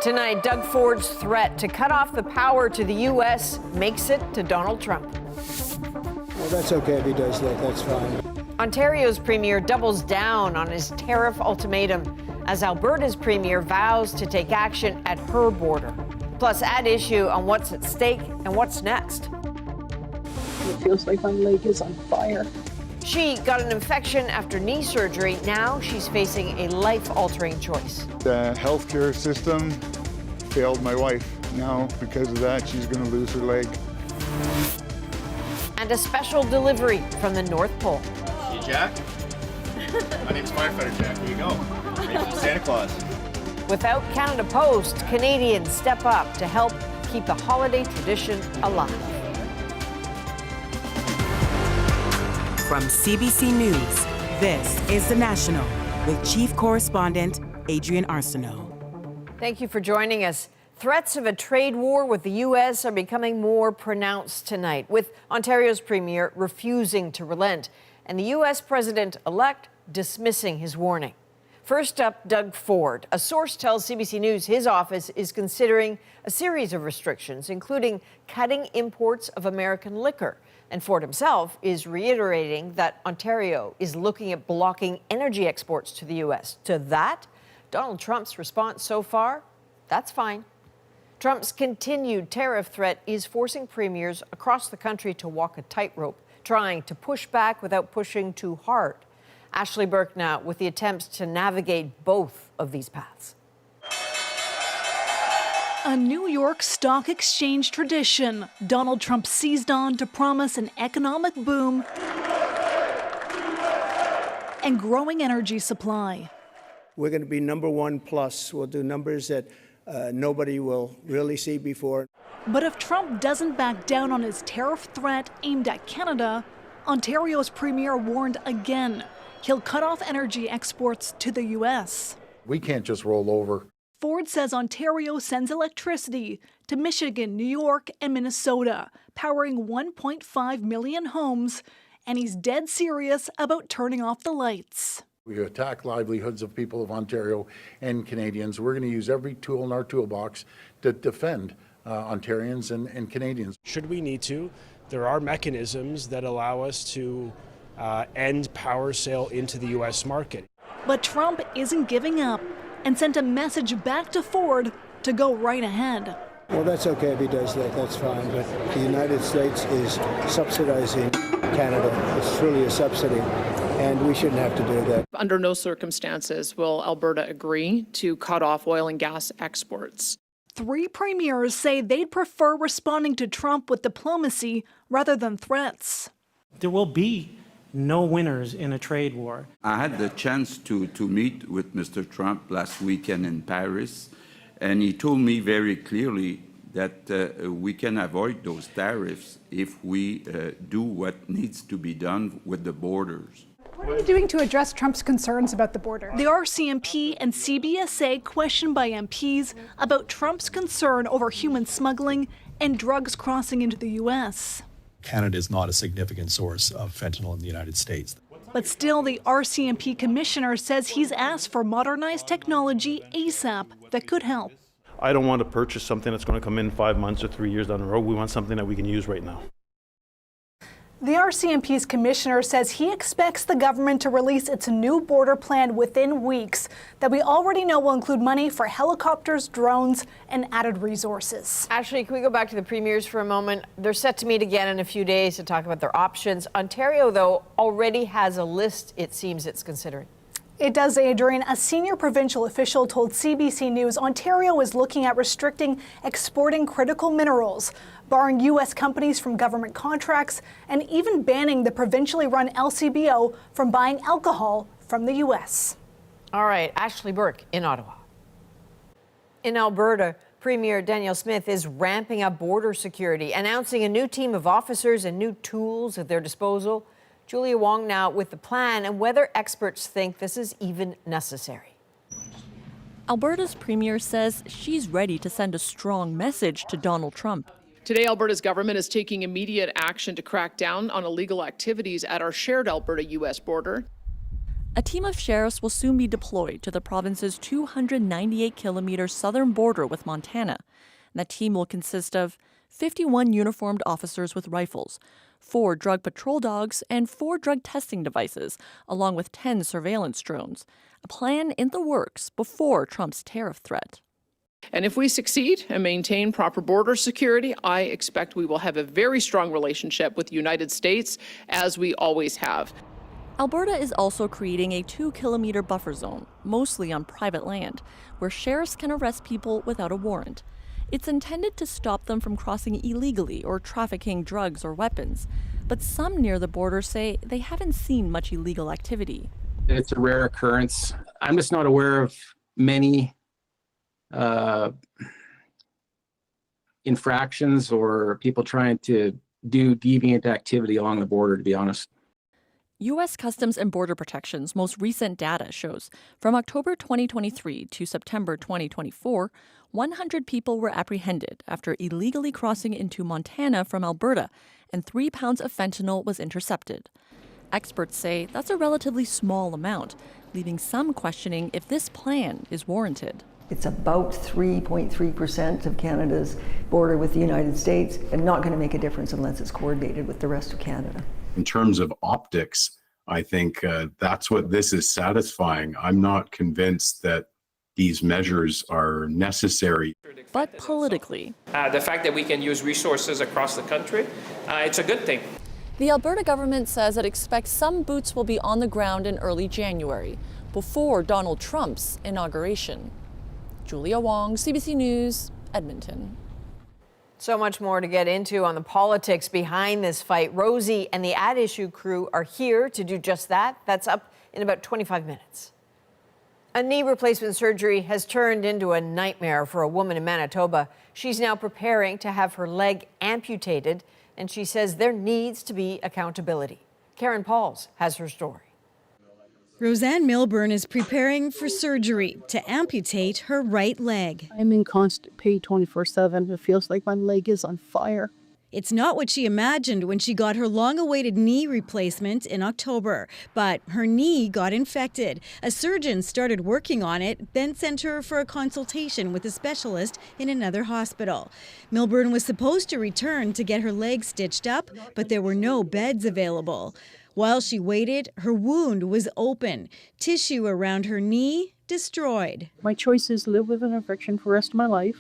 Tonight, Doug Ford's threat to cut off the power to the U.S. makes it to Donald Trump. Well, that's okay if he does that. That's fine. Ontario's premier doubles down on his tariff ultimatum as Alberta's premier vows to take action at her border. Plus, add issue on what's at stake and what's next. It feels like my leg is on fire. She got an infection after knee surgery. Now she's facing a life-altering choice. The healthcare system failed my wife. Now, because of that, she's going to lose her leg. And a special delivery from the North Pole. Hey, Jack. My name's Firefighter Jack. Here you go. Ready for Santa Claus. Without Canada Post, Canadians step up to help keep the holiday tradition alive. From CBC News, this is The National with Chief Correspondent Adrian Arsenault. Thank you for joining us. Threats of a trade war with the U.S. are becoming more pronounced tonight, with Ontario's premier refusing to relent and the U.S. president-elect dismissing his warning. First up, Doug Ford. A source tells CBC News his office is considering a series of restrictions, including cutting imports of American liquor. And Ford himself is reiterating that Ontario is looking at blocking energy exports to the U.S. To that, Donald Trump's response so far, that's fine. Trump's continued tariff threat is forcing premiers across the country to walk a tightrope, trying to push back without pushing too hard. Ashley Burke now with the attempts to navigate both of these paths. A New York Stock Exchange tradition Donald Trump seized on to promise an economic boom and growing energy supply. We're going to be #1 plus. We'll do numbers that nobody will really see before. But if Trump doesn't back down on his tariff threat aimed at Canada, Ontario's premier warned again he'll cut off energy exports to the U.S. We can't just roll over. Ford says Ontario sends electricity to Michigan, New York, and Minnesota, powering 1.5 million homes, and he's dead serious about turning off the lights. We attack livelihoods of people of Ontario and Canadians. We're going to use every tool in our toolbox to defend Ontarians and Canadians. Should we need to, there are mechanisms that allow us to end power sale into the U.S. market. But Trump isn't giving up and sent a message back to Ford to go right ahead. Well, that's okay if he does that. That's fine. But the United States is subsidizing Canada. It's truly a subsidy, and we shouldn't have to do that. Under no circumstances will Alberta agree to cut off oil and gas exports. 3 premiers say they'd prefer responding to Trump with diplomacy rather than threats. There will be no winners in a trade war. I had the chance to meet with Mr. Trump last weekend in Paris, and he told me very clearly that we can avoid those tariffs if we do what needs to be done with the borders. What are you doing to address Trump's concerns about the border? The RCMP and CBSA questioned by MPs about Trump's concern over human smuggling and drugs crossing into the U.S. Canada is not a significant source of fentanyl in the United States. But still, the RCMP commissioner says he's asked for modernized technology ASAP that could help. I don't want to purchase something that's going to come in 5 months or 3 years down the road. We want something that we can use right now. The RCMP's commissioner says he expects the government to release its new border plan within weeks that we already know will include money for helicopters, drones, and added resources. Ashley, can we go back to the premiers for a moment? They're set to meet again in a few days to talk about their options. Ontario, though, already has a list, it seems, it's considering. It does, Adrian. A senior provincial official told CBC News Ontario is looking at restricting exporting critical minerals, barring U.S. companies from government contracts, and even banning the provincially run LCBO from buying alcohol from the U.S. All right, Ashley Burke in Ottawa. In Alberta, Premier Danielle Smith is ramping up border security, announcing a new team of officers and new tools at their disposal. Julia Wong now with the plan and whether experts think this is even necessary. Alberta's premier says she's ready to send a strong message to Donald Trump. Today, Alberta's government is taking immediate action to crack down on illegal activities at our shared Alberta-U.S. border. A team of sheriffs will soon be deployed to the province's 298-kilometer southern border with Montana. That team will consist of 51 uniformed officers with rifles, 4 drug patrol dogs, and 4 drug testing devices, along with 10 surveillance drones. A plan in the works before Trump's tariff threat. And if we succeed and maintain proper border security, I expect we will have a very strong relationship with the United States, as we always have. Alberta is also creating a 2-kilometer buffer zone, mostly on private land, where sheriffs can arrest people without a warrant. It's intended to stop them from crossing illegally or trafficking drugs or weapons. But some near the border say they haven't seen much illegal activity. It's a rare occurrence. I'm just not aware of many infractions or people trying to do deviant activity along the border, to be honest. U.S. Customs and Border Protection's most recent data shows from October 2023 to September 2024, 100 people were apprehended after illegally crossing into Montana from Alberta, and 3 pounds of fentanyl was intercepted. Experts say that's a relatively small amount, leaving some questioning if this plan is warranted. It's about 3.3% of Canada's border with the United States, and not going to make a difference unless it's coordinated with the rest of Canada. In terms of optics, I think that's what this is satisfying. I'm not convinced that these measures are necessary. But politically, the fact that we can use resources across the country, it's a good thing. The Alberta government says it expects some boots will be on the ground in early January, before Donald Trump's inauguration. Julia Wong, CBC News, Edmonton. So much more to get into on the politics behind this fight. Rosie and the At Issue crew are here to do just that. That's up in about 25 minutes. A knee replacement surgery has turned into a nightmare for a woman in Manitoba. She's now preparing to have her leg amputated, and she says there needs to be accountability. Karen Pauls has her story. Roseanne Milburn is preparing for surgery to amputate her right leg. I'm in constant pain 24/7. It feels like my leg is on fire. It's not what she imagined when she got her long-awaited knee replacement in October, but her knee got infected. A surgeon started working on it, then sent her for a consultation with a specialist in another hospital. Milburn was supposed to return to get her leg stitched up, but there were no beds available. While she waited, her wound was open, tissue around her knee destroyed. My choice is live with an infection for the rest of my life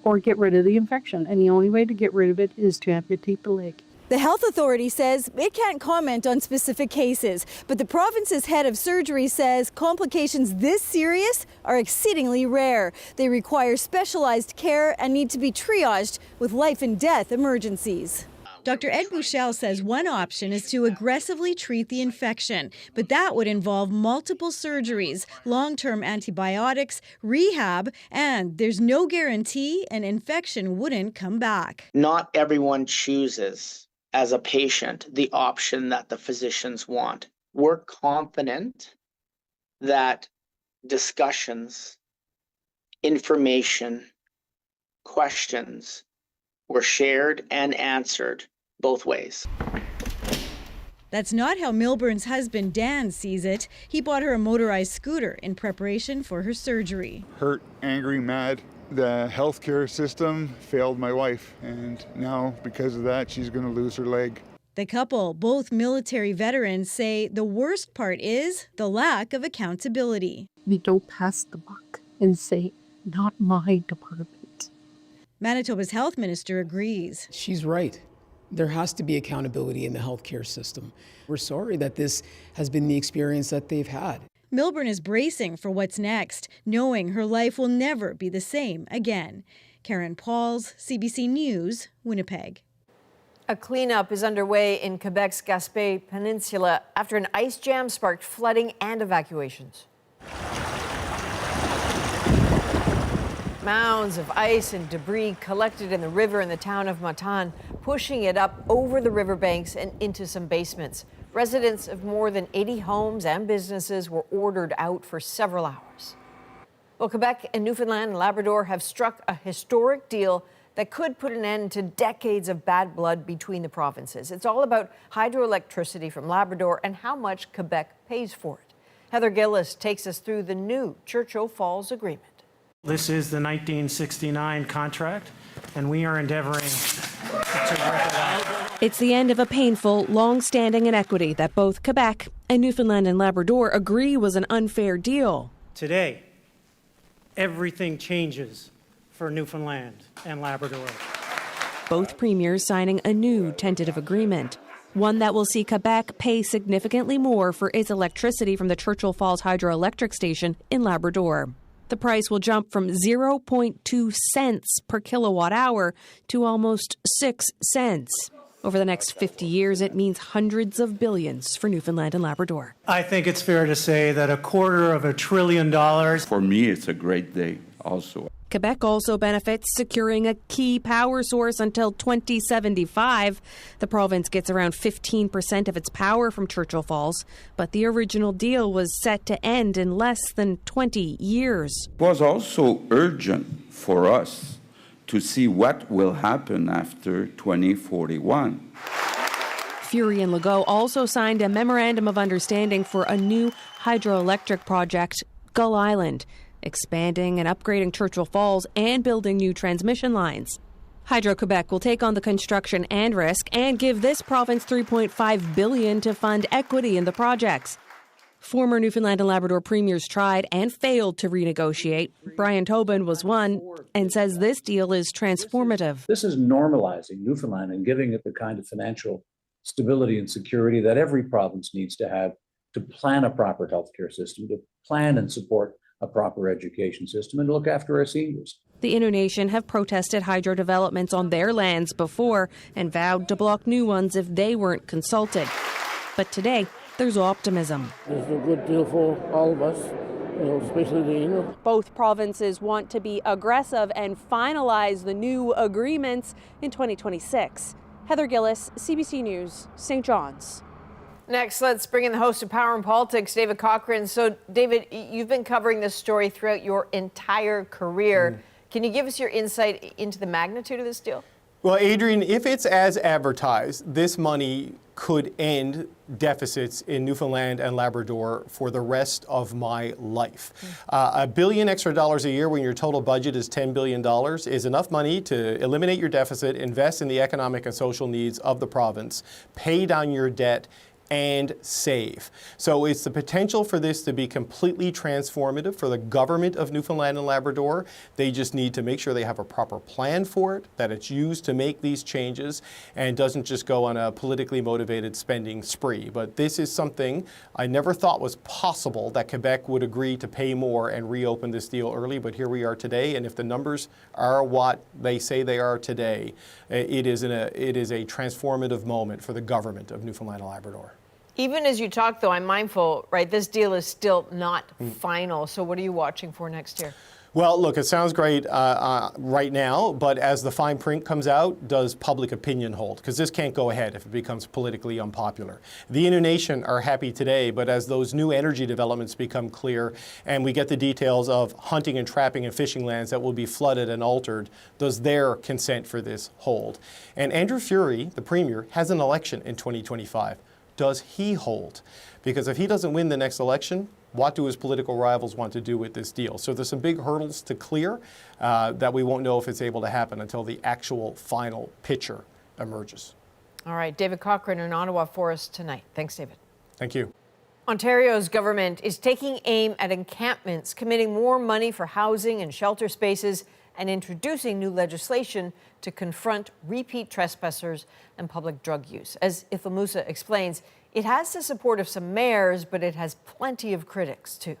or get rid of the infection. And the only way to get rid of it is to amputate the leg. The health authority says it can't comment on specific cases, but the province's head of surgery says complications this serious are exceedingly rare. They require specialized care and need to be triaged with life and death emergencies. Dr. Ed Bouchel says one option is to aggressively treat the infection, but that would involve multiple surgeries, long-term antibiotics, rehab, and there's no guarantee an infection wouldn't come back. Not everyone chooses, as a patient, the option that the physicians want. We're confident that discussions, information, questions were shared and answered both ways. That's not how Milburn's husband Dan sees it. He bought her a motorized scooter in preparation for her surgery. Hurt, angry, mad. The healthcare system failed my wife, and now because of that, she's going to lose her leg. The couple, both military veterans, say the worst part is the lack of accountability. We don't pass the buck and say, not my department. Manitoba's health minister agrees. She's right. There has to be accountability in the healthcare system. We're sorry that this has been the experience that they've had. Milburn is bracing for what's next, knowing her life will never be the same again. Karen Pauls, CBC News, Winnipeg. A cleanup is underway in Quebec's Gaspé Peninsula after an ice jam sparked flooding and evacuations. Mounds of ice and debris collected in the river in the town of Matan, pushing it up over the riverbanks and into some basements. Residents of more than 80 homes and businesses were ordered out for several hours. Well, Quebec and Newfoundland and Labrador have struck a historic deal that could put an end to decades of bad blood between the provinces. It's all about hydroelectricity from Labrador and how much Quebec pays for it. Heather Gillis takes us through the new Churchill Falls agreement. This is the 1969 contract, and we are endeavoring to work it out. It's the end of a painful, long-standing inequity that both Quebec and Newfoundland and Labrador agree was an unfair deal. Today, everything changes for Newfoundland and Labrador. Both premiers signing a new tentative agreement, one that will see Quebec pay significantly more for its electricity from the Churchill Falls hydroelectric station in Labrador. The price will jump from 0.2 cents per kilowatt hour to almost 6 cents. Over the next 50 years, it means hundreds of billions for Newfoundland and Labrador. I think it's fair to say that $250 billion. For me, it's a great day also. Quebec also benefits securing a key power source until 2075. The province gets around 15% of its power from Churchill Falls, but the original deal was set to end in less than 20 years. It was also urgent for us to see what will happen after 2041. Fury and Legault also signed a memorandum of understanding for a new hydroelectric project, Gull Island, expanding and upgrading Churchill Falls and building new transmission lines. Hydro-Quebec will take on the construction and risk and give this province $3.5 billion to fund equity in the projects. Former Newfoundland and Labrador premiers tried and failed to renegotiate. Brian Tobin was one and says this deal is transformative. This is normalizing Newfoundland and giving it the kind of financial stability and security that every province needs to have to plan a proper healthcare system, to plan and support a proper education system, and to look after our seniors. The Innu Nation have protested hydro developments on their lands before and vowed to block new ones if they weren't consulted. But today, there's optimism. It's a good deal for all of us, especially the Innu. Both provinces want to be aggressive and finalize the new agreements in 2026. Heather Gillis, CBC News, St. John's. Next, let's bring in the host of Power and Politics, David Cochran. So, David, you've been covering this story throughout your entire career. Can you give us your insight into the magnitude of this deal? Well, Adrian, if it's as advertised, this money could end deficits in Newfoundland and Labrador for the rest of my life. $1 billion extra a year when your total budget is $10 billion is enough money to eliminate your deficit, invest in the economic and social needs of the province, pay down your debt, and save. So it's the potential for this to be completely transformative for the government of Newfoundland and Labrador. They just need to make sure they have a proper plan for it, that it's used to make these changes, and doesn't just go on a politically motivated spending spree. But this is something I never thought was possible, that Quebec would agree to pay more and reopen this deal early, but here we are today, and if the numbers are what they say they are today, it is a transformative moment for the government of Newfoundland and Labrador. Even as you talk, though, I'm mindful, right, this deal is still not final. So what are you watching for next year? Well, look, it sounds great right now, but as the fine print comes out, does public opinion hold? Because this can't go ahead if it becomes politically unpopular. The Innu Nation are happy today, but as those new energy developments become clear and we get the details of hunting and trapping and fishing lands that will be flooded and altered, does their consent for this hold? And Andrew Fury, the Premier, has an election in 2025. Does he hold? Because if he doesn't win the next election, what do his political rivals want to do with this deal? So there's some big hurdles to clear that we won't know if it's able to happen until the actual final picture emerges. All right, David Cochran in Ottawa for us tonight. Thanks, David. Thank you. Ontario's government is taking aim at encampments, committing more money for housing and shelter spaces, and introducing new legislation to confront repeat trespassers and public drug use. As Ithel Musa explains, it has the support of some mayors, but it has plenty of critics, too.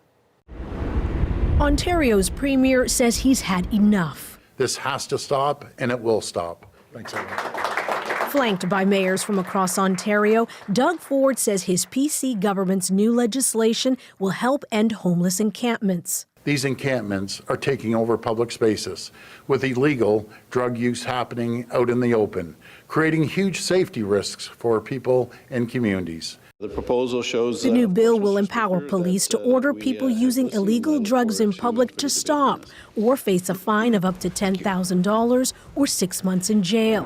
Ontario's premier says he's had enough. This has to stop, and it will stop. Thanks, everyone. Flanked by mayors from across Ontario, Doug Ford says his PC government's new legislation will help end homeless encampments. These encampments are taking over public spaces, with illegal drug use happening out in the open, creating huge safety risks for people and communities. The proposal shows the new bill will empower police to order people using illegal drugs in public to stop or face a fine of up to $10,000 or 6 months in jail.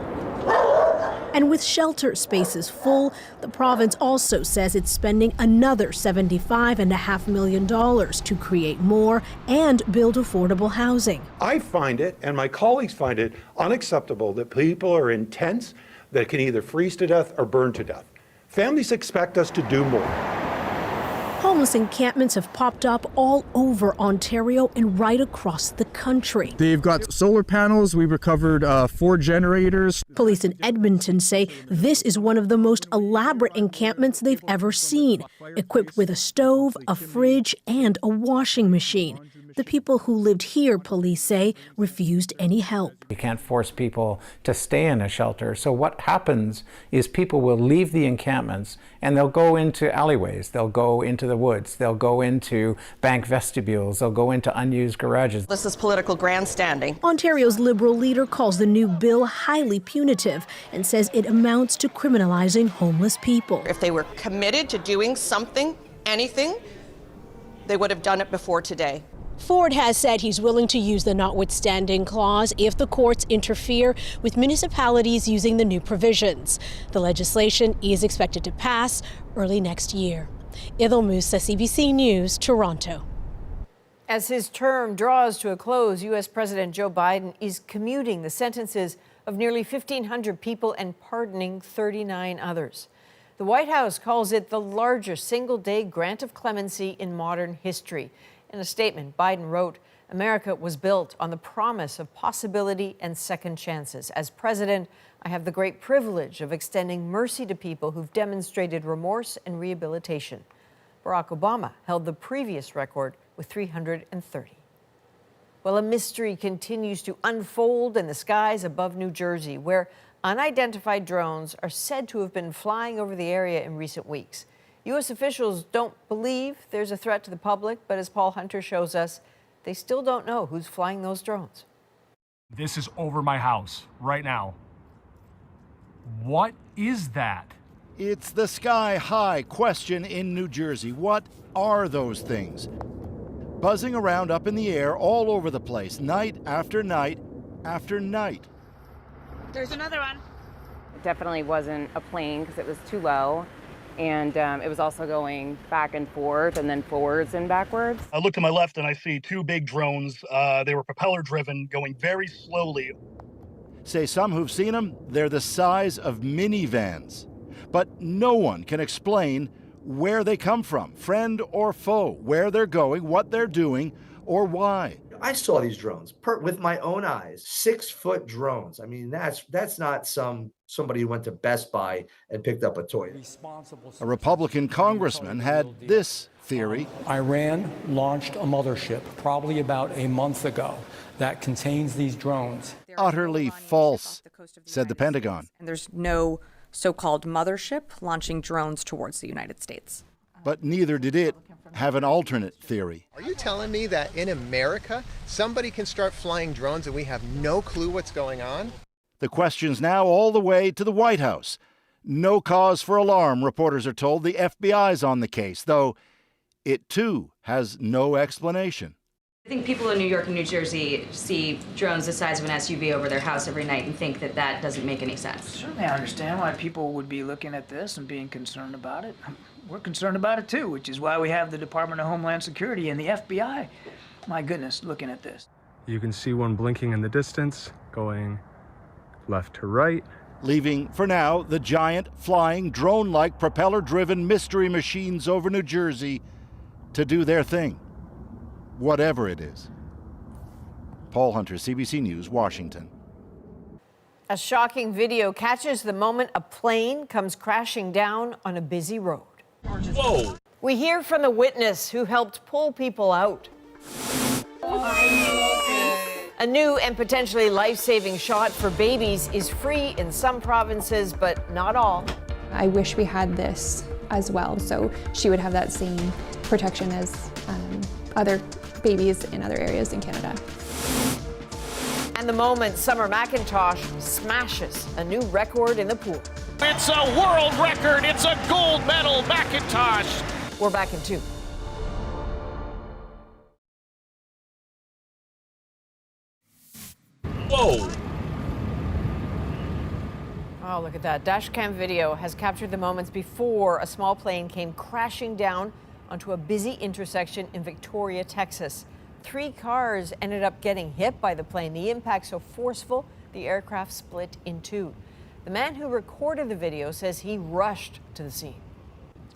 And with shelter spaces full, the province also says it's spending another $75.5 million to create more and build affordable housing. I find it, and my colleagues find it, unacceptable that people are in tents that can either freeze to death or burn to death. Families expect us to do more. Homeless encampments have popped up all over Ontario and right across the country. They've got solar panels. We recovered 4 generators. Police in Edmonton say this is one of the most elaborate encampments they've ever seen, equipped with a stove, a fridge, and a washing machine. The people who lived here, police say, refused any help. You can't force people to stay in a shelter. So what happens is people will leave the encampments and they'll go into alleyways, they'll go into the woods, they'll go into bank vestibules, they'll go into unused garages. This is political grandstanding. Ontario's Liberal leader calls the new bill highly punitive and says it amounts to criminalizing homeless people. If they were committed to doing something, anything, they would have done it before today. Ford has said he's willing to use the notwithstanding clause if the courts interfere with municipalities using the new provisions. The legislation is expected to pass early next year. Ethel Musa, CBC News, Toronto. As his term draws to a close, U.S. President Joe Biden is commuting the sentences of nearly 1,500 people and pardoning 39 others. The White House calls it the largest single-day grant of clemency in modern history. In a statement, Biden wrote, "America was built on the promise of possibility and second chances. As president, I have the great privilege of extending mercy to people who've demonstrated remorse and rehabilitation." Barack Obama held the previous record with 330. Well, a mystery continues to unfold in the skies above New Jersey, where unidentified drones are said to have been flying over the area in recent weeks. U.S. officials don't believe there's a threat to the public, but as Paul Hunter shows us, they still don't know who's flying those drones. This is over my house right now. What is that? It's the sky-high question in New Jersey. What are those things? Buzzing around up in the air all over the place, night after night after night. There's another one. It definitely wasn't a plane because it was too low. And it was also going back and forth and then forwards and backwards. I look to my left and I see 2 big drones. They were propeller driven, going very slowly. Say some who've seen them, they're the size of minivans. But no one can explain where they come from, friend or foe, where they're going, what they're doing, or why. I saw these drones with my own eyes, 6-foot drones. I mean, that's not somebody who went to Best Buy and picked up a toy. A Republican congressman had this theory. Iran launched a mothership probably about a month ago that contains these drones. Utterly false, said the Pentagon. And there's no so-called mothership launching drones towards the United States. But neither did it have an alternate theory. Are you telling me that in America, somebody can start flying drones and we have no clue what's going on? The question's now all the way to the White House. No cause for alarm, reporters are told. The FBI's on the case, though it too has no explanation. I think people in New York and New Jersey see drones the size of an SUV over their house every night and think that that doesn't make any sense. Certainly I understand why people would be looking at this and being concerned about it. We're concerned about it too, which is why we have the Department of Homeland Security and the FBI. My goodness, looking at this. You can see one blinking in the distance, going left to right. Leaving, for now, the giant, flying, drone-like, propeller-driven mystery machines over New Jersey to do their thing, whatever it is. Paul Hunter, CBC News, Washington. A shocking video catches the moment a plane comes crashing down on a busy road. Whoa! We hear from the witness who helped pull people out. A new and potentially life-saving shot for babies is free in some provinces, but not all. I wish we had this as well, so she would have that same protection as other babies in other areas in Canada. And the moment Summer McIntosh smashes a new record in the pool. It's a world record. It's a gold medal, McIntosh. We're back in 2. Whoa. Oh, look at that. Dashcam video has captured the moments before a small plane came crashing down onto a busy intersection in Victoria, Texas. 3 cars ended up getting hit by the plane. The impact so forceful, the aircraft split in 2. The man who recorded the video says he rushed to the scene.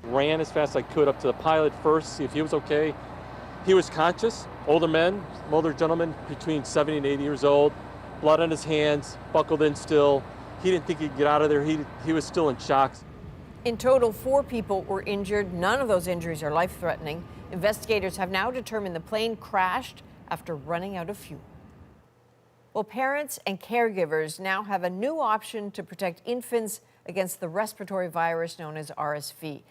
Ran as fast as I could up to the pilot first, see if he was okay. He was conscious, older gentleman between 70 and 80 years old, blood on his hands, buckled in still. He didn't think he'd get out of there. He was still in shock. In total, 4 people were injured. None of those injuries are life-threatening. Investigators have now determined the plane crashed after running out of fuel. Well, parents and caregivers now have a new option to protect infants against the respiratory virus known as RSV.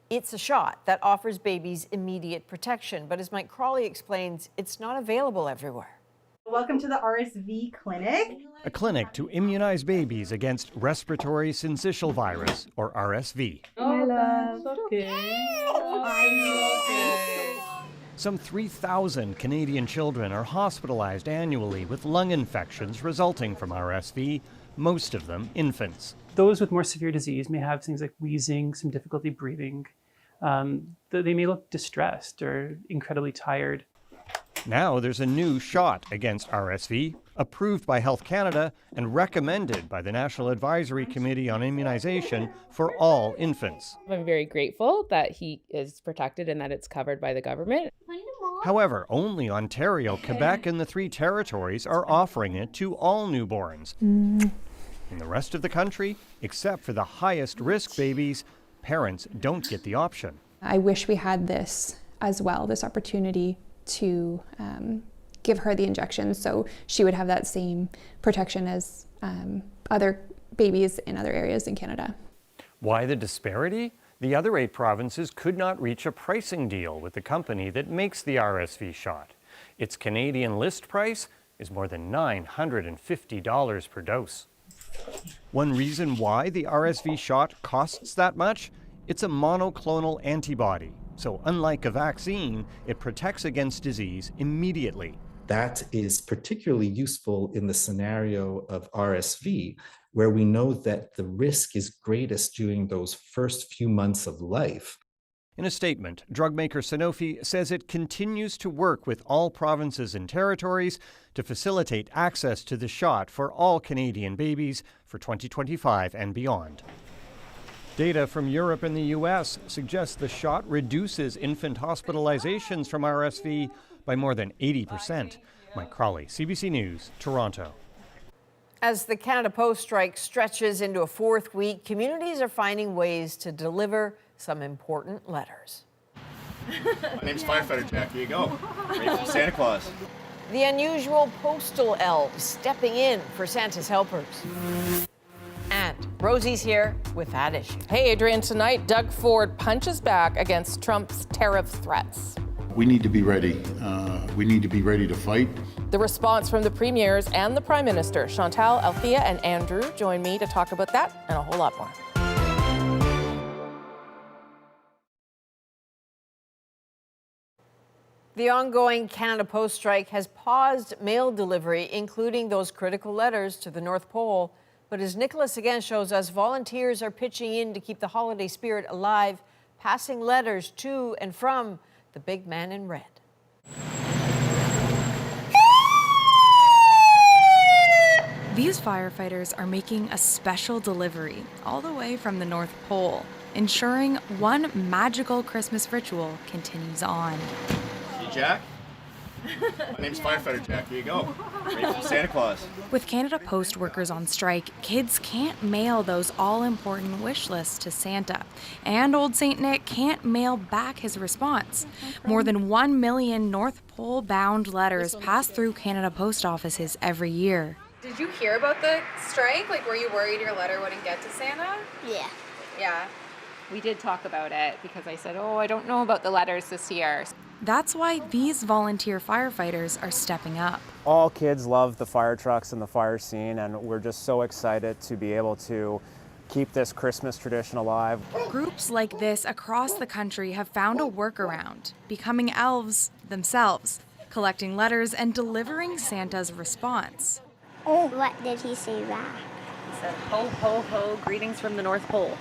It's a shot that offers babies immediate protection, but as Mike Crawley explains, it's not available everywhere. Welcome to the RSV clinic. A clinic to immunize babies against respiratory syncytial virus, or RSV. My love. Okay. Some 3,000 Canadian children are hospitalized annually with lung infections resulting from RSV, most of them infants. Those with more severe disease may have things like wheezing, some difficulty breathing. They may look distressed or incredibly tired. Now there's a new shot against RSV, approved by Health Canada and recommended by the National Advisory Committee on Immunization for all infants. I'm very grateful that he is protected and that it's covered by the government. However, only Ontario, Quebec, and the 3 territories are offering it to all newborns. In the rest of the country, except for the highest risk babies, parents don't get the option. I wish we had this as well, this opportunity to give her the injection so she would have that same protection as other babies in other areas in Canada. Why the disparity? The other 8 provinces could not reach a pricing deal with the company that makes the RSV shot. Its Canadian list price is more than $950 per dose. One reason why the RSV shot costs that much? It's a monoclonal antibody. So unlike a vaccine, it protects against disease immediately. That is particularly useful in the scenario of RSV, where we know that the risk is greatest during those first few months of life. In a statement, drug maker Sanofi says it continues to work with all provinces and territories to facilitate access to the shot for all Canadian babies for 2025 and beyond. Data from Europe and the U.S. suggests the shot reduces infant hospitalizations from RSV by more than 80%. Mike Crawley, CBC News, Toronto. As the Canada Post strike stretches into a 4th week, communities are finding ways to deliver some important letters. My name's Firefighter Jack. Here you go. Ready from Santa Claus. The unusual postal elves stepping in for Santa's helpers. And Rosie's here with that issue. Hey, Adrian, tonight Doug Ford punches back against Trump's tariff threats. We need to be ready. We need to be ready to fight. The response from the premiers and the Prime Minister, Chantal, Althea, and Andrew, join me to talk about that and a whole lot more. The ongoing Canada Post strike has paused mail delivery, including those critical letters to the North Pole. But as Nicholas again shows us, volunteers are pitching in to keep the holiday spirit alive, passing letters to and from the big man in red. These firefighters are making a special delivery all the way from the North Pole, ensuring one magical Christmas ritual continues on. Hey, Jack. My name's Firefighter Jack. Here you go. Ready from Santa Claus. With Canada Post workers on strike, kids can't mail those all-important wish lists to Santa. And old St. Nick can't mail back his response. More than 1 million North Pole-bound letters pass through Canada Post offices every year. Did you hear about the strike? Like, were you worried your letter wouldn't get to Santa? Yeah. Yeah. We did talk about it because I said, I don't know about the letters this year. That's why these volunteer firefighters are stepping up. All kids love the fire trucks and the fire scene, and we're just so excited to be able to keep this Christmas tradition alive. Groups like this across the country have found a workaround, becoming elves themselves, collecting letters and delivering Santa's response. What did he say back? He said, ho, ho, ho, greetings from the North Pole.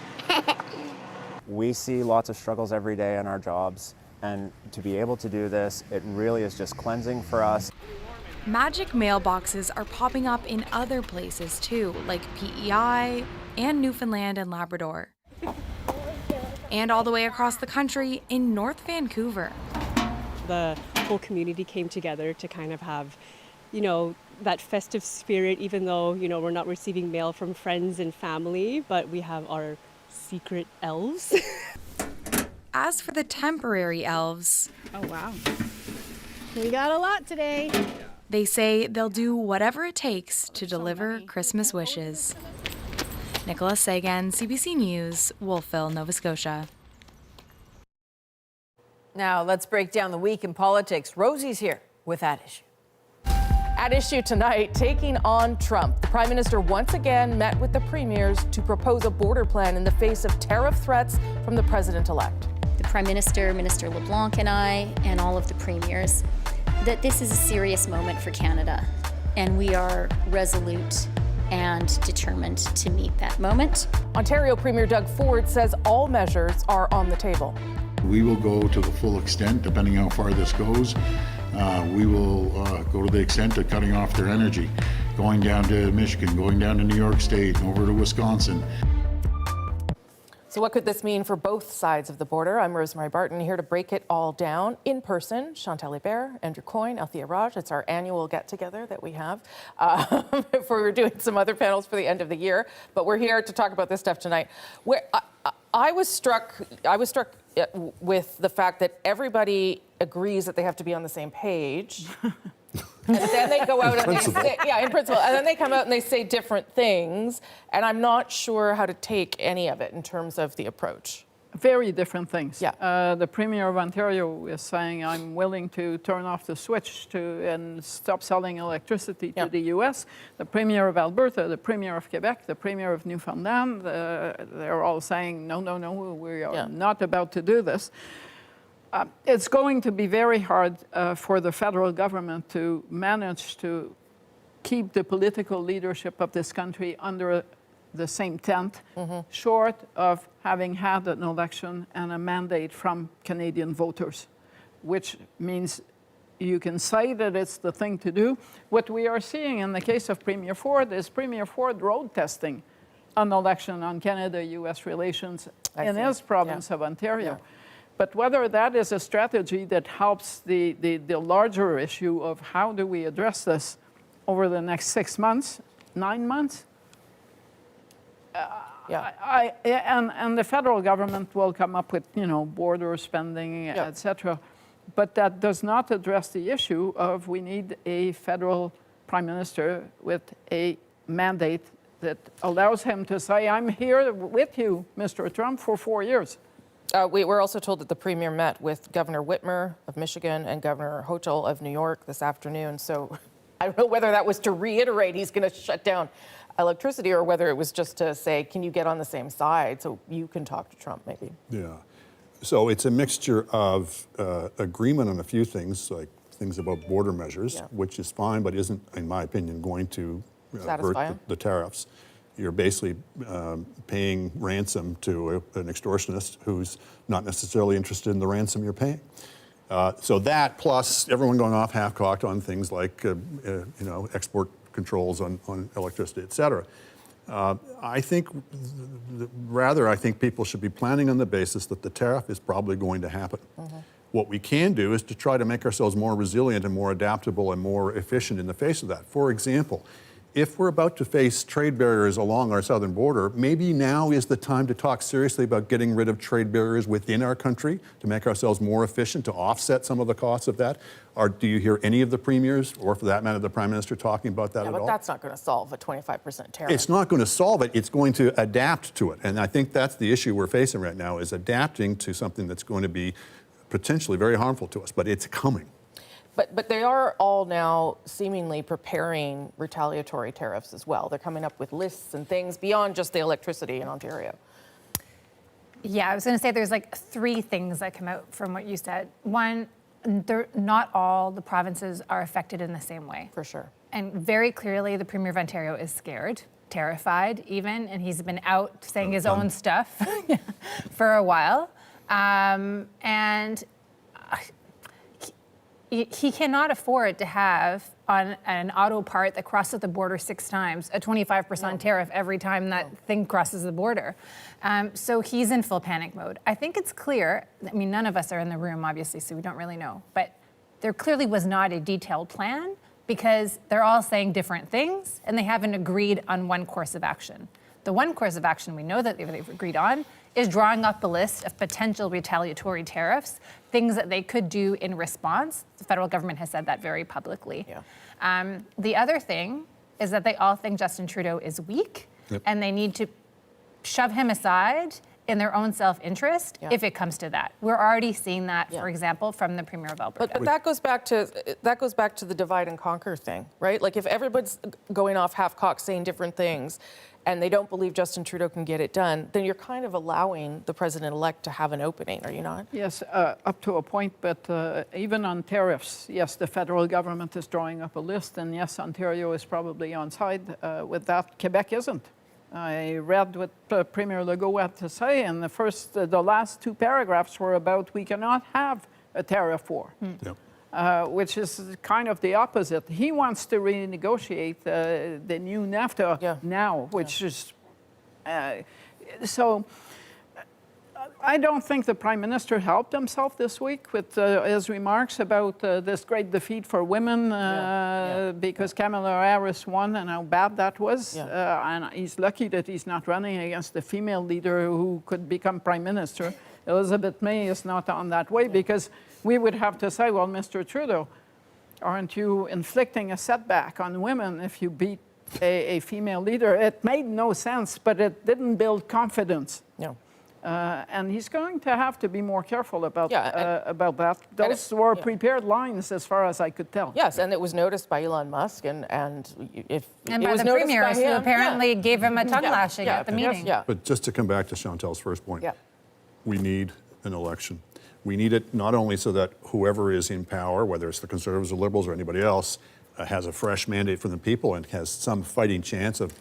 We see lots of struggles every day in our jobs, and to be able to do this, it really is just cleansing for us. Magic mailboxes are popping up in other places too, like PEI and Newfoundland and Labrador. And all the way across the country in North Vancouver. The whole community came together to kind of have, that festive spirit, even though, we're not receiving mail from friends and family, but we have our secret elves. As for the temporary elves, oh wow, we got a lot today. They say they'll do whatever it takes to deliver Christmas wishes. Nicholas Sagan, CBC News, Wolfville, Nova Scotia. Now let's break down the week in politics. Rosie's here with that issue. At issue tonight, taking on Trump. The Prime Minister once again met with the premiers to propose a border plan in the face of tariff threats from the president-elect. The Prime Minister, Minister LeBlanc, and I, and all of the premiers, that this is a serious moment for Canada, and we are resolute and determined to meet that moment. Ontario Premier Doug Ford says all measures are on the table. We will go to the full extent, depending how far this goes. We will go to the extent of cutting off their energy, going down to Michigan, going down to New York State, and over to Wisconsin. So what could this mean for both sides of the border? I'm Rosemary Barton, here to break it all down in person. Chantal Hébert, Andrew Coyne, Althea Raj. It's our annual get-together that we have before we're doing some other panels for the end of the year. But we're here to talk about this stuff tonight. I was struck with the fact that everybody agrees that they have to be on the same page. And then they go out and they say, in principle, and then they come out and they say different things. And I'm not sure how to take any of it in terms of the approach. Very different things. Yeah. The Premier of Ontario is saying, I'm willing to turn off the switch and stop selling electricity to the U.S. The Premier of Alberta, the Premier of Quebec, the Premier of Newfoundland, they're all saying, no, we are not about to do this. It's going to be very hard for the federal government to manage to keep the political leadership of this country under the same tent, short of having had an election and a mandate from Canadian voters, which means you can say that it's the thing to do. What we are seeing in the case of Premier Ford is Premier Ford road testing an election on Canada-U.S. relations in his province of Ontario. But whether that is a strategy that helps the larger issue of how do we address this over the next 6 months, 9 months, and the federal government will come up with, border spending, etc. But that does not address the issue of we need a federal prime minister with a mandate that allows him to say, I'm here with you, Mr. Trump, for 4 years. We were also told that the Premier met with Governor Whitmer of Michigan and Governor Hochul of New York this afternoon. So I don't know whether that was to reiterate he's going to shut down electricity or whether it was just to say, can you get on the same side so you can talk to Trump maybe? Yeah. So it's a mixture of agreement on a few things, like things about border measures, which is fine, but isn't, in my opinion, going to hurt the tariffs. You're basically paying ransom to an extortionist who's not necessarily interested in the ransom you're paying. So that plus everyone going off half-cocked on things like export controls on electricity, et cetera. I think people should be planning on the basis that the tariff is probably going to happen. What we can do is to try to make ourselves more resilient and more adaptable and more efficient in the face of that. For example, if we're about to face trade barriers along our southern border, maybe now is the time to talk seriously about getting rid of trade barriers within our country to make ourselves more efficient, to offset some of the costs of that. Or do you hear any of the premiers, or for that matter, the Prime Minister talking about that at all? But that's not going to solve a 25% tariff. It's not going to solve it. It's going to adapt to it. And I think that's the issue we're facing right now, is adapting to something that's going to be potentially very harmful to us. But it's coming. But they are all now seemingly preparing retaliatory tariffs as well. They're coming up with lists and things beyond just the electricity in Ontario. Yeah, I was going to say there's like 3 things that come out from what you said. One, not all the provinces are affected in the same way. For sure. And very clearly, the Premier of Ontario is scared, terrified even, and he's been out saying his own stuff for a while. And he cannot afford to have on an auto part that crosses the border 6 times a 25% tariff every time that thing crosses the border. So he's in full panic mode. I think it's clear, I mean, none of us are in the room, obviously, so we don't really know, but there clearly was not a detailed plan because they're all saying different things and they haven't agreed on one course of action. The one course of action we know that they've agreed on is drawing up a list of potential retaliatory tariffs, things that they could do in response. The federal government has said that very publicly. Yeah. The other thing is that they all think Justin Trudeau is weak, and they need to shove him aside in their own self-interest if it comes to that. We're already seeing that, for example, from the Premier of Alberta. But that goes back to the divide and conquer thing, right? Like if everybody's going off half-cocked saying different things and they don't believe Justin Trudeau can get it done, then you're kind of allowing the president-elect to have an opening, are you not? Yes, up to a point, but even on tariffs, yes, the federal government is drawing up a list, and yes, Ontario is probably on side with that. Quebec isn't. I read what Premier Legault had to say, and the last 2 paragraphs were about we cannot have a tariff war. Which is kind of the opposite. He wants to renegotiate the new NAFTA now, which is so. I don't think the Prime Minister helped himself this week with his remarks about this great defeat for women because Kamala Harris won and how bad that was. And he's lucky that he's not running against the female leader who could become Prime Minister. Elizabeth May is not on that way because we would have to say, well, Mr. Trudeau, aren't you inflicting a setback on women if you beat a female leader? It made no sense, but it didn't build confidence. No. And he's going to have to be more careful about that. Those were prepared lines, as far as I could tell. Yes, and it was noticed by Elon Musk, and if and it by was the Premier, by him, who apparently gave him a tongue lashing at the meeting. But just to come back to Chantal's first point, we need an election. We need it not only so that whoever is in power, whether it's the Conservatives or Liberals or anybody else, has a fresh mandate from the people and has some fighting chance of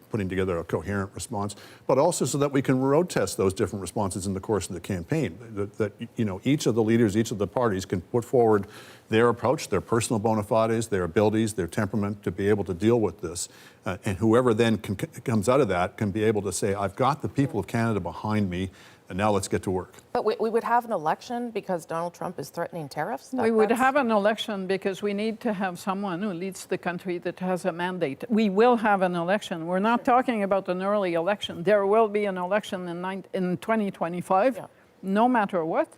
putting together a coherent response, but also so that we can road test those different responses in the course of the campaign. That you know, each of the leaders, each of the parties can put forward their approach, their personal bona fides, their abilities, their temperament to be able to deal with this. And whoever then comes out of that can be able to say, I've got the people of Canada behind me, and now let's get to work. But we would have an election because Donald Trump is threatening tariffs? We would have an election because we need to have someone who leads the country that has a mandate. We will have an election. We're not talking about an early election. There will be an election in 2025, no matter what.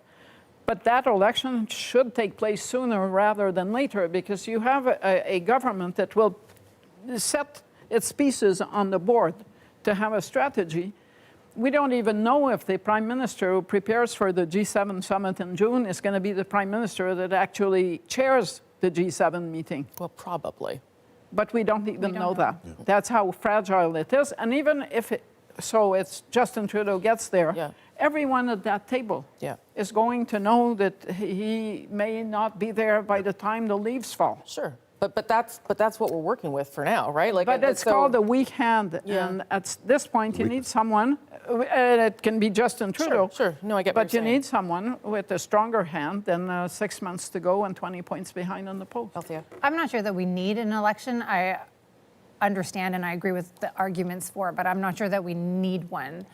But that election should take place sooner rather than later because you have a government that will set its pieces on the board to have a strategy. We don't even know if the Prime Minister who prepares for the G7 summit in June is going to be the Prime Minister that actually chairs the G7 meeting. Well, probably. But we don't even know that. Yeah. That's how fragile it is. And even if it's Justin Trudeau gets there, everyone at that table is going to know that he may not be there by the time the leaves fall. Sure. But that's what we're working with for now, right? Like, but it's called a weak hand, and at this point you need someone. It can be Justin Trudeau. Sure. No, I get. But you need someone with a stronger hand than 6 months to go and 20 points behind on the poll. I'm not sure that we need an election. I understand and I agree with the arguments for it, but I'm not sure that we need one.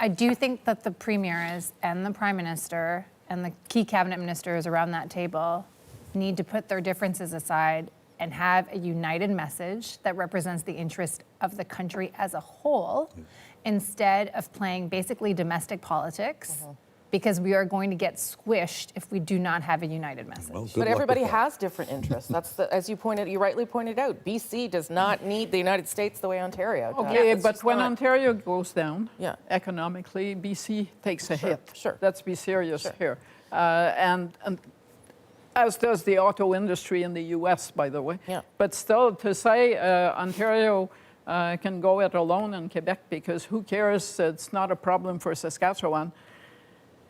I do think that the premiers and the Prime Minister and the key cabinet ministers around that table need to put their differences aside and have a united message that represents the interest of the country as a whole, instead of playing basically domestic politics, because we are going to get squished if we do not have a united message. Well, but everybody has different interests. That's as you rightly pointed out. BC does not need the United States the way Ontario does. Okay, but when Ontario goes down economically, BC takes a hit. Sure. Let's be serious here. And as does the auto industry in the U.S., by the way. Yeah. But still, to say Ontario can go it alone in Quebec because who cares, it's not a problem for Saskatchewan,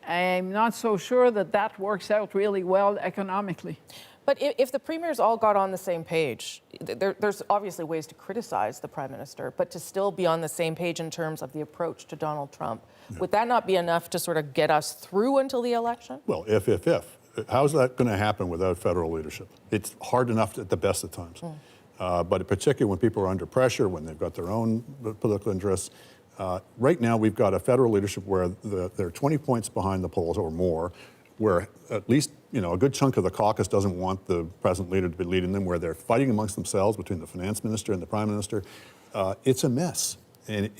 I'm not so sure that that works out really well economically. But if the premiers all got on the same page, there's obviously ways to criticize the Prime Minister, but to still be on the same page in terms of the approach to Donald Trump, would that not be enough to sort of get us through until the election? Well, if. How's that going to happen without federal leadership? It's hard enough at the best of times. But particularly when people are under pressure, when they've got their own political interests. Right now, we've got a federal leadership where they're 20 points behind the polls or more, where at least a good chunk of the caucus doesn't want the present leader to be leading them, where they're fighting amongst themselves between the finance minister and the prime minister. It's a mess. And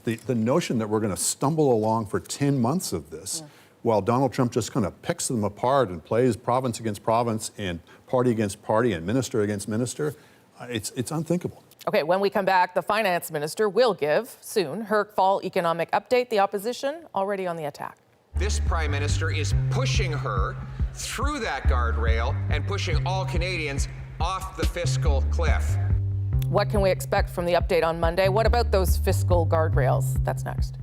the notion that we're going to stumble along for 10 months of this, while Donald Trump just kind of picks them apart and plays province against province and party against party and minister against minister, it's unthinkable. Okay, when we come back, the finance minister will give soon her fall economic update. The opposition already on the attack. This prime minister is pushing her through that guardrail and pushing all Canadians off the fiscal cliff. What can we expect from the update on Monday? What about those fiscal guardrails? That's next.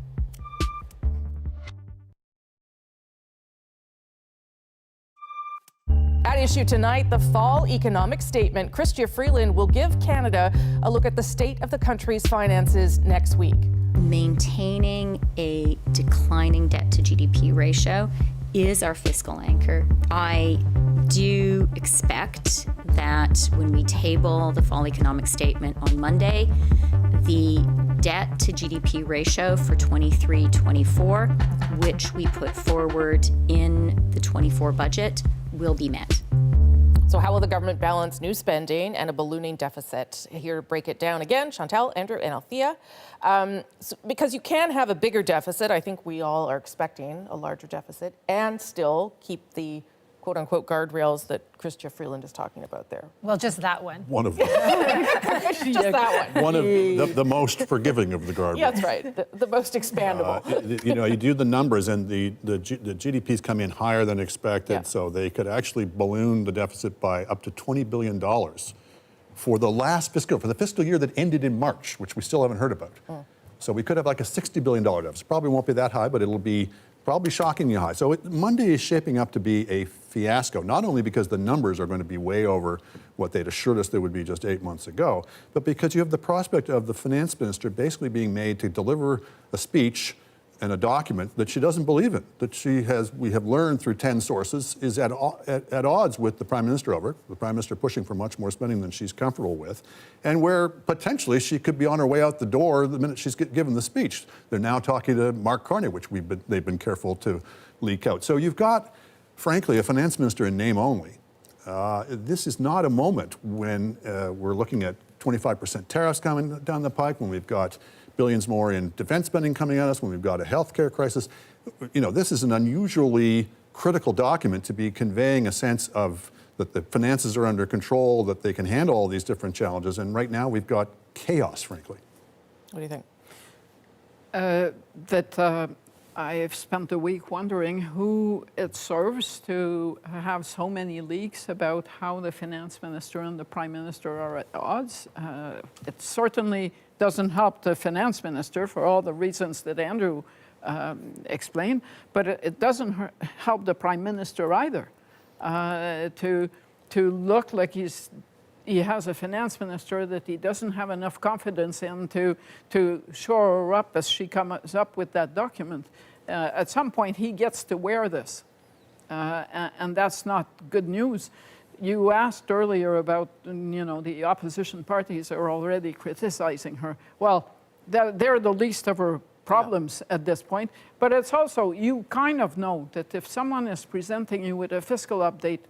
At issue tonight, the fall economic statement. Chrystia Freeland will give Canada a look at the state of the country's finances next week. Maintaining a declining debt to GDP ratio is our fiscal anchor. I do expect that when we table the fall economic statement on Monday, the debt to GDP ratio for 23-24, which we put forward in the 24 budget, will be met. So how will the government balance new spending and a ballooning deficit? Here to break it down again, Chantal, Andrew, and Althea. Because you can have a bigger deficit, I think we all are expecting a larger deficit, and still keep the quote-unquote guardrails that Chrystia Freeland is talking about there. Well, just that one. One of them. Just that one. One of the most forgiving of the guardrails. Yeah, that's right. The most expandable. You do the numbers, and the GDP's come in higher than expected, so they could actually balloon the deficit by up to $20 billion for the fiscal year that ended in March, which we still haven't heard about. So we could have like a $60 billion deficit. Probably won't be that high, but it'll be probably shockingly high. So Monday is shaping up to be a fiasco, not only because the numbers are going to be way over what they'd assured us they would be just 8 months ago, but because you have the prospect of the finance minister basically being made to deliver a speech and a document that she doesn't believe in, that we have learned through 10 sources, is at odds with the Prime Minister over, the Prime Minister pushing for much more spending than she's comfortable with, and where potentially she could be on her way out the door the minute she's given the speech. They're now talking to Mark Carney, which they've been careful to leak out. So you've got, frankly, a finance minister in name only. This is not a moment when we're looking at 25% tariffs coming down the pike, when we've got billions more in defense spending coming at us, when we've got a healthcare crisis. This is an unusually critical document to be conveying a sense of that the finances are under control, that they can handle all these different challenges. And right now we've got chaos, frankly. What do you think? I've spent a week wondering who it serves to have so many leaks about how the finance minister and the prime minister are at odds. It certainly doesn't help the finance minister for all the reasons that Andrew explained, but it doesn't help the prime minister either to look like he has a finance minister that he doesn't have enough confidence in to shore her up as she comes up with that document. At some point, he gets to wear this, and that's not good news. You asked earlier about, the opposition parties are already criticizing her. Well, they're the least of her problems at this point. But it's also, you kind of know that if someone is presenting you with a fiscal update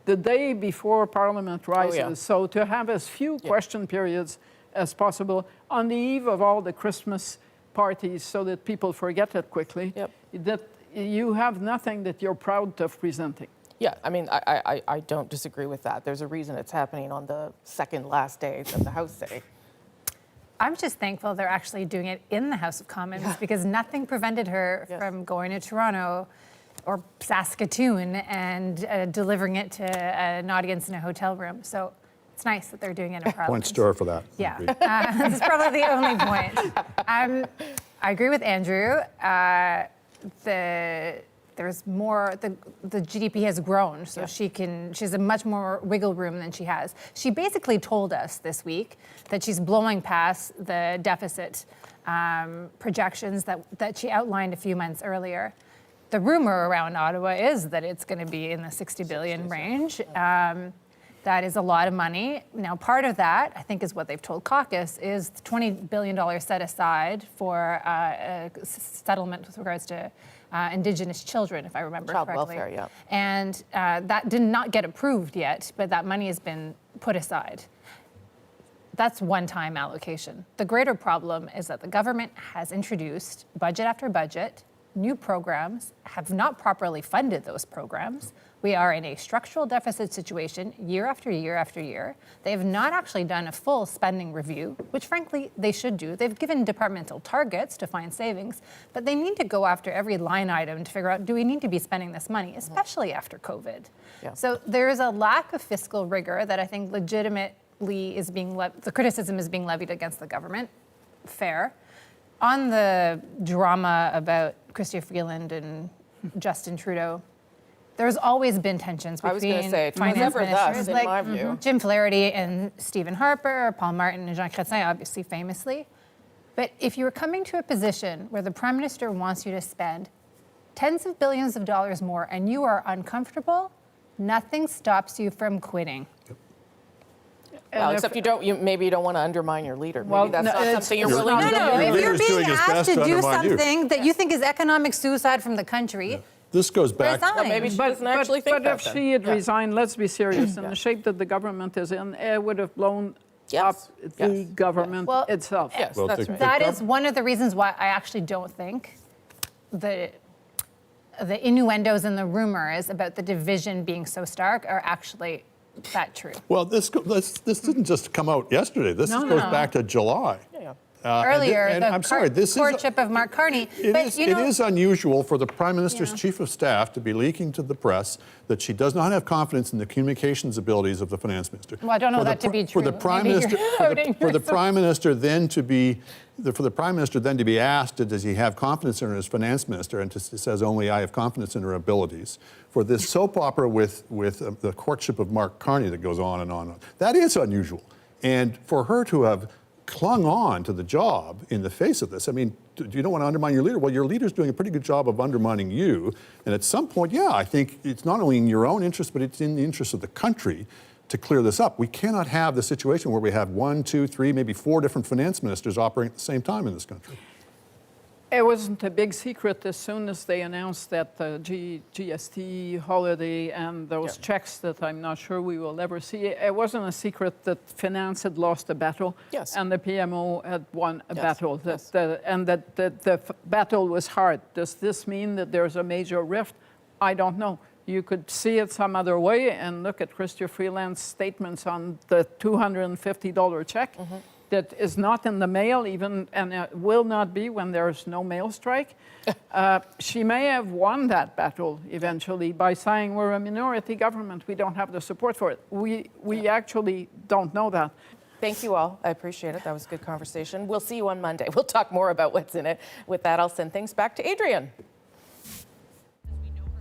the day before Parliament rises, so to have as few question periods as possible on the eve of all the Christmas parties so that people forget it quickly, that you have nothing that you're proud of presenting. Yeah, I mean, I don't disagree with that. There's a reason it's happening on the second last day of the House day. I'm just thankful they're actually doing it in the House of Commons because nothing prevented her from going to Toronto or Saskatoon and delivering it to an audience in a hotel room. So it's nice that they're doing it in Parliament. Point star for that. Yeah, that's probably the only point. I agree with Andrew. There's more, the GDP has grown, so she has a much more wiggle room than she has. She basically told us this week that she's blowing past the deficit projections that she outlined a few months earlier. The rumor around Ottawa is that it's going to be in the 60 billion range. That is a lot of money. Now, part of that, I think, is what they've told caucus, is $20 billion set aside for a settlement with regards to Indigenous children, if I remember correctly. Child welfare, yeah. And that did not get approved yet, but that money has been put aside. That's one-time allocation. The greater problem is that the government has introduced budget after budget, new programs, have not properly funded those programs. We are in a structural deficit situation year after year after year. They have not actually done a full spending review, which frankly they should do. They've given departmental targets to find savings, but they need to go after every line item to figure out, do we need to be spending this money, especially after COVID? Yeah. So there is a lack of fiscal rigor that I think legitimately is being, the criticism is being levied against the government. Fair. On the drama about Chrystia Freeland and Justin Trudeau, there's always been tensions between finance ministers like Jim Flaherty and Stephen Harper, Paul Martin and Jean Chrétien, obviously famously. But if you're coming to a position where the Prime Minister wants you to spend tens of billions of dollars more and you are uncomfortable, nothing stops you from quitting. Well, except maybe you don't want to undermine your leader. Maybe that's not something you're willing to do. No, if you're being asked to do something that you think is economic suicide from the country, this goes back. Well, maybe she doesn't actually think that. But if she had resigned, let's be serious, in the shape that the government is in, it would have blown up the government itself. Yes, that's right. That is one of the reasons why I actually don't think the innuendos and the rumors about the division being so stark are actually that true. Well, this didn't just come out yesterday. This goes back to July. Earlier, I'm sorry, this courtship of Mark Carney. It is unusual for the Prime Minister's Chief of Staff to be leaking to the press that she does not have confidence in the communications abilities of the Finance Minister. Well, I don't know that to be true. For the Prime Minister then to be asked, does he have confidence in her as Finance Minister, and says only I have confidence in her abilities. For this soap opera with the courtship of Mark Carney that goes on and on, that is unusual. And for her to have clung on to the job in the face of this. I mean, you don't want to undermine your leader. Well, your leader's doing a pretty good job of undermining you. And at some point, I think it's not only in your own interest, but it's in the interest of the country to clear this up. We cannot have the situation where we have 1, 2, 3, maybe 4 different finance ministers operating at the same time in this country. It wasn't a big secret as soon as they announced that the GST holiday and those checks that I'm not sure we will ever see. It wasn't a secret that finance had lost a battle and the PMO had won a battle, and that the battle was hard. Does this mean that there's a major rift? I don't know. You could see it some other way and look at Chrystia Freeland's statements on the $250 check. That is not in the mail even, and it will not be when there's no mail strike. She may have won that battle eventually by saying we're a minority government, we don't have the support for it. We actually don't know that. Thank you all. I appreciate it. That was a good conversation. We'll see you on Monday. We'll talk more about what's in it. With that, I'll send things back to Adrian.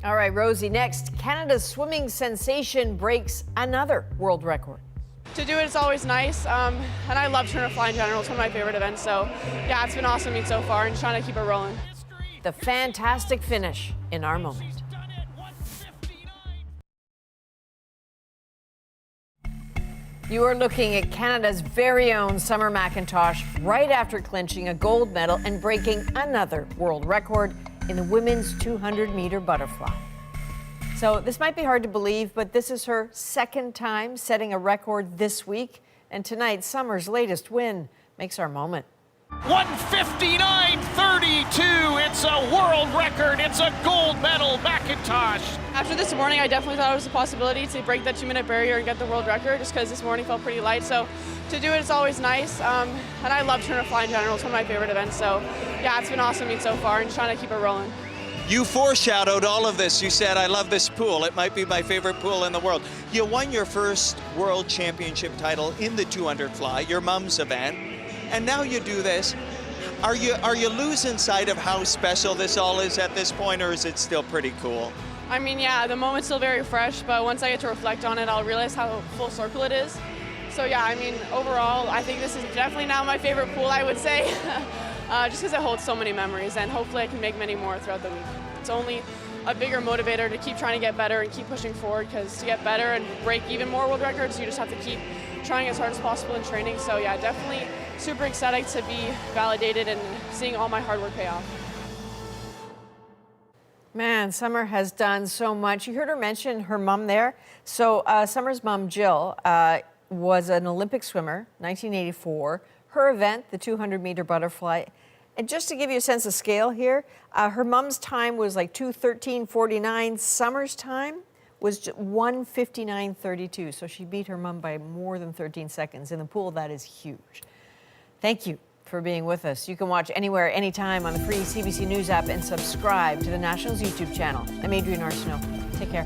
All right, Rosie, next, Canada's swimming sensation breaks another world record. To do it is always nice, and I love Tour de Fly in general. It's one of my favorite events, so yeah, it's been awesome to meet so far and just trying to keep it rolling. The fantastic finish in our moment. You are looking at Canada's very own Summer McIntosh right after clinching a gold medal and breaking another world record in the women's 200-meter butterfly. So this might be hard to believe, but this is her second time setting a record this week. And tonight, Summer's latest win makes our moment. 1:59.32. It's a world record. It's a gold medal, McIntosh. After this morning, I definitely thought it was a possibility to break that 2-minute barrier and get the world record, just because this morning felt pretty light. So to do it is always nice. And I love Tour de Fly in general. It's one of my favorite events. So yeah, it's been awesome to meet so far and just trying to keep it rolling. You foreshadowed all of this. You said, I love this pool. It might be my favorite pool in the world. You won your first world championship title in the 200 fly, your mom's event, and now you do this. Are you losing sight of how special this all is at this point, or is it still pretty cool? I mean, yeah, the moment's still very fresh, but once I get to reflect on it, I'll realize how full circle it is. So yeah, I mean, overall, I think this is definitely now my favorite pool, I would say. Just because it holds so many memories, and hopefully I can make many more throughout the week. It's only a bigger motivator to keep trying to get better and keep pushing forward, because to get better and break even more world records, you just have to keep trying as hard as possible in training. So yeah, definitely super excited to be validated and seeing all my hard work pay off. Man, Summer has done so much. You heard her mention her mom there. So Summer's mom, Jill, was an Olympic swimmer, 1984. Her event, the 200-meter butterfly. And just to give you a sense of scale here, her mom's time was like 2:13.49. Summer's time was 1:59.32. So she beat her mom by more than 13 seconds. In the pool, that is huge. Thank you for being with us. You can watch anywhere, anytime on the free CBC News app and subscribe to the Nationals YouTube channel. I'm Adrienne Arsenault. Take care.